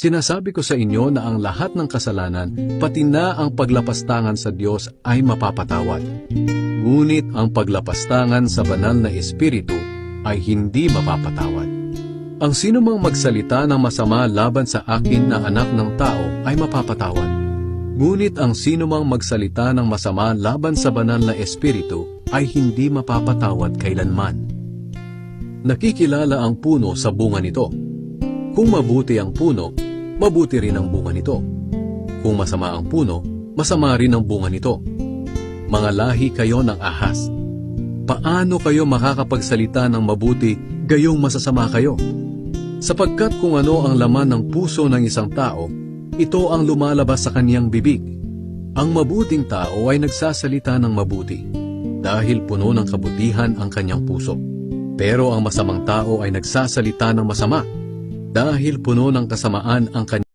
Sinasabi ko sa inyo na ang lahat ng kasalanan, pati na ang paglapastangan sa Diyos ay mapapatawad. Ngunit ang paglapastangan sa banal na Espiritu ay hindi mapapatawad. Ang sinumang magsalita ng masama laban sa akin na anak ng tao ay mapapatawad. Ngunit ang sinumang magsalita ng masama laban sa banal na Espiritu ay hindi mapapatawad kailanman. Nakikilala ang puno sa bunga nito. Kung mabuti ang puno, mabuti rin ang bunga nito. Kung masama ang puno, masama rin ang bunga nito. Mga lahi kayo ng ahas. Paano kayo makakapagsalita ng mabuti, gayong masasama kayo? Sapagkat kung ano ang laman ng puso ng isang tao, ito ang lumalabas sa kaniyang bibig. Ang mabuting tao ay nagsasalita ng mabuti, dahil puno ng kabutihan ang kanyang puso. Pero ang masamang tao ay nagsasalita ng masama, dahil puno ng kasamaan ang kanyang